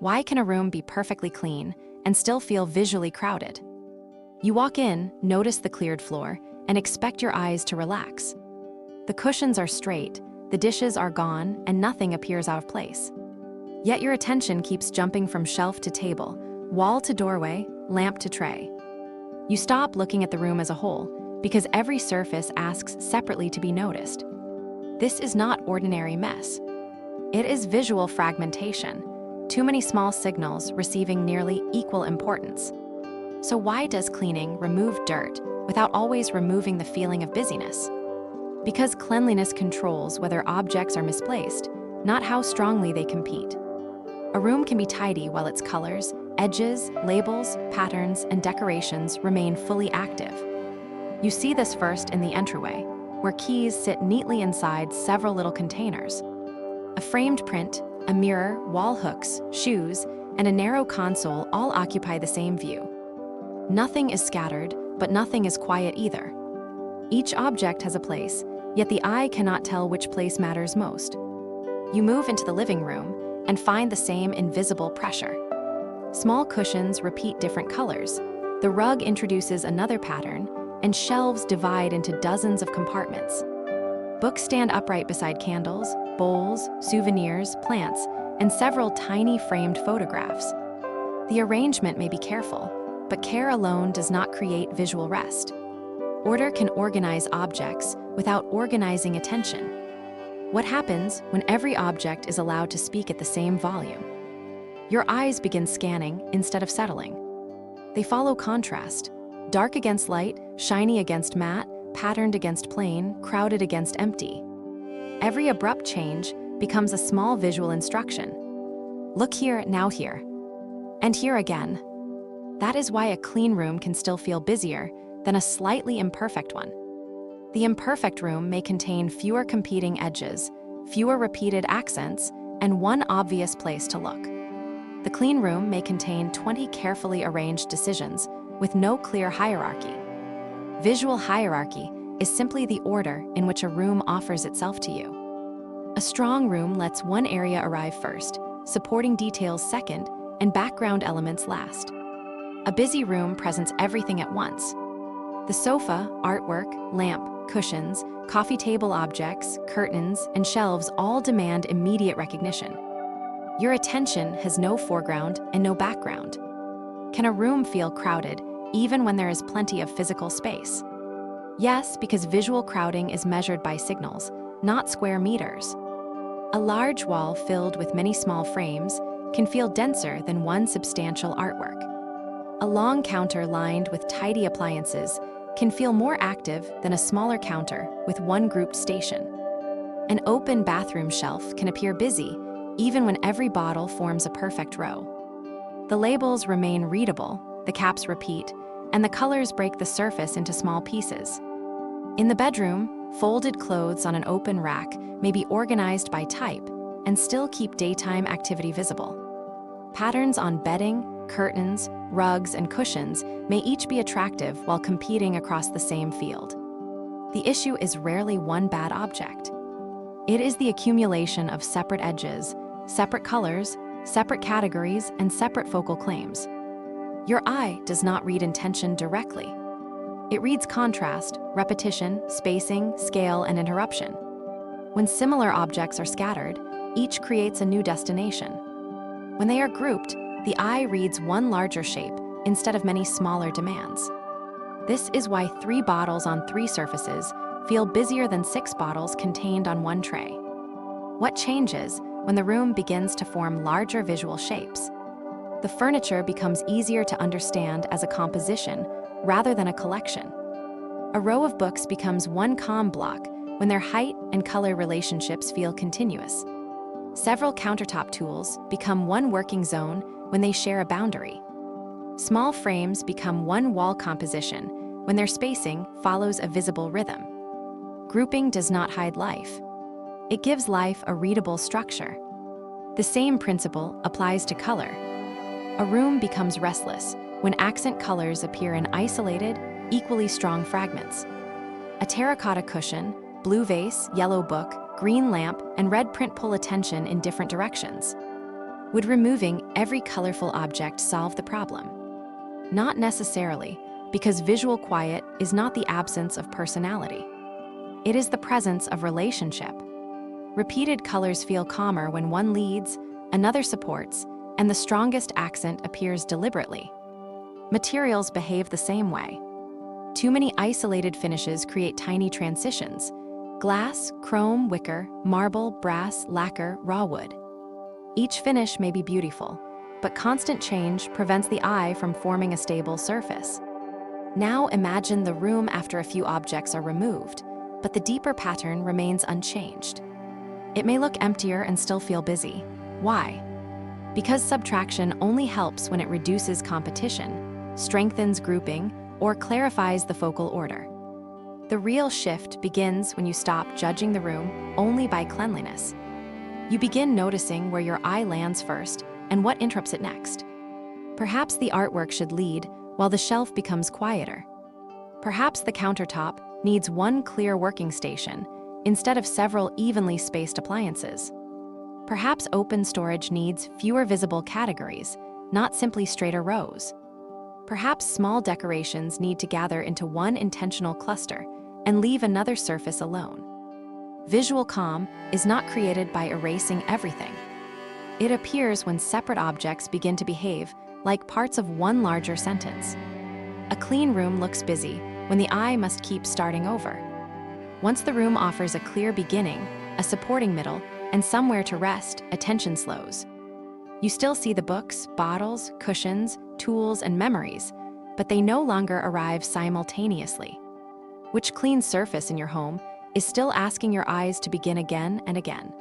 Why can a room be perfectly clean and still feel visually crowded? You walk in, notice the cleared floor, and expect your eyes to relax. The cushions are straight, the dishes are gone, and nothing appears out of place. Yet your attention keeps jumping from shelf to table, wall to doorway, lamp to tray. You stop looking at the room as a whole, because every surface asks separately to be noticed. This is not ordinary mess. It is visual fragmentation, too many small signals receiving nearly equal importance. So why does cleaning remove dirt without always removing the feeling of busyness? Because cleanliness controls whether objects are misplaced, not how strongly they compete. A room can be tidy while its colors, edges, labels, patterns, and decorations remain fully active. You see this first in the entryway, where keys sit neatly inside several little containers. A framed print, a mirror, wall hooks, shoes, and a narrow console all occupy the same view. Nothing is scattered, but nothing is quiet either. Each object has a place, yet the eye cannot tell which place matters most. You move into the living room and find the same invisible pressure. Small cushions repeat different colors, the rug introduces another pattern, and shelves divide into dozens of compartments. Books stand upright beside candles, bowls, souvenirs, plants, and several tiny framed photographs. The arrangement may be careful, but care alone does not create visual rest. Order can organize objects without organizing attention. What happens when every object is allowed to speak at the same volume? Your eyes begin scanning instead of settling. They follow contrast, dark against light, shiny against matte, patterned against plain, crowded against empty. Every abrupt change becomes a small visual instruction. Look here, now here. And here again. That is why a clean room can still feel busier than a slightly imperfect one. The imperfect room may contain fewer competing edges, fewer repeated accents, and one obvious place to look. The clean room may contain 20 carefully arranged decisions with no clear hierarchy. Visual hierarchy is simply the order in which a room offers itself to you. A strong room lets one area arrive first, supporting details second, and background elements last. A busy room presents everything at once. The sofa, artwork, lamp, cushions, coffee table objects, curtains, and shelves all demand immediate recognition. Your attention has no foreground and no background. Can a room feel crowded even when there is plenty of physical space? Yes, because visual crowding is measured by signals, not square meters. A large wall filled with many small frames can feel denser than one substantial artwork. A long counter lined with tidy appliances can feel more active than a smaller counter with one grouped station. An open bathroom shelf can appear busy even when every bottle forms a perfect row. The labels remain readable, the caps repeat, and the colors break the surface into small pieces. In the bedroom, folded clothes on an open rack may be organized by type and still keep daytime activity visible. Patterns on bedding, curtains, rugs, and cushions may each be attractive while competing across the same field. The issue is rarely one bad object. It is the accumulation of separate edges, separate colors, separate categories, and separate focal claims. Your eye does not read intention directly. It reads contrast, repetition, spacing, scale, and interruption. When similar objects are scattered, each creates a new destination. When they are grouped, the eye reads one larger shape instead of many smaller demands. This is why 3 bottles on 3 surfaces feel busier than 6 bottles contained on one tray. What changes when the room begins to form larger visual shapes? The furniture becomes easier to understand as a composition rather than a collection. A row of books becomes one calm block when their height and color relationships feel continuous. Several countertop tools become one working zone when they share a boundary. Small frames become one wall composition when their spacing follows a visible rhythm. Grouping does not hide life. It gives life a readable structure. The same principle applies to color. A room becomes restless when accent colors appear in isolated, equally strong fragments. A terracotta cushion, blue vase, yellow book, green lamp, and red print pull attention in different directions. Would removing every colorful object solve the problem? Not necessarily, because visual quiet is not the absence of personality. It is the presence of relationship. Repeated colors feel calmer when one leads, another supports, and the strongest accent appears deliberately. Materials behave the same way. Too many isolated finishes create tiny transitions: glass, chrome, wicker, marble, brass, lacquer, raw wood. Each finish may be beautiful, but constant change prevents the eye from forming a stable surface. Now imagine the room after a few objects are removed, but the deeper pattern remains unchanged. It may look emptier and still feel busy. Why? Because subtraction only helps when it reduces competition, strengthens grouping, or clarifies the focal order. The real shift begins when you stop judging the room only by cleanliness. You begin noticing where your eye lands first and what interrupts it next. Perhaps the artwork should lead while the shelf becomes quieter. Perhaps the countertop needs one clear working station instead of several evenly spaced appliances. Perhaps open storage needs fewer visible categories, not simply straighter rows. Perhaps small decorations need to gather into one intentional cluster and leave another surface alone. Visual calm is not created by erasing everything. It appears when separate objects begin to behave like parts of one larger sentence. A clean room looks busy when the eye must keep starting over. Once the room offers a clear beginning, a supporting middle, and somewhere to rest, attention slows. You still see the books, bottles, cushions, tools, and memories, but they no longer arrive simultaneously. Which clean surface in your home is still asking your eyes to begin again and again?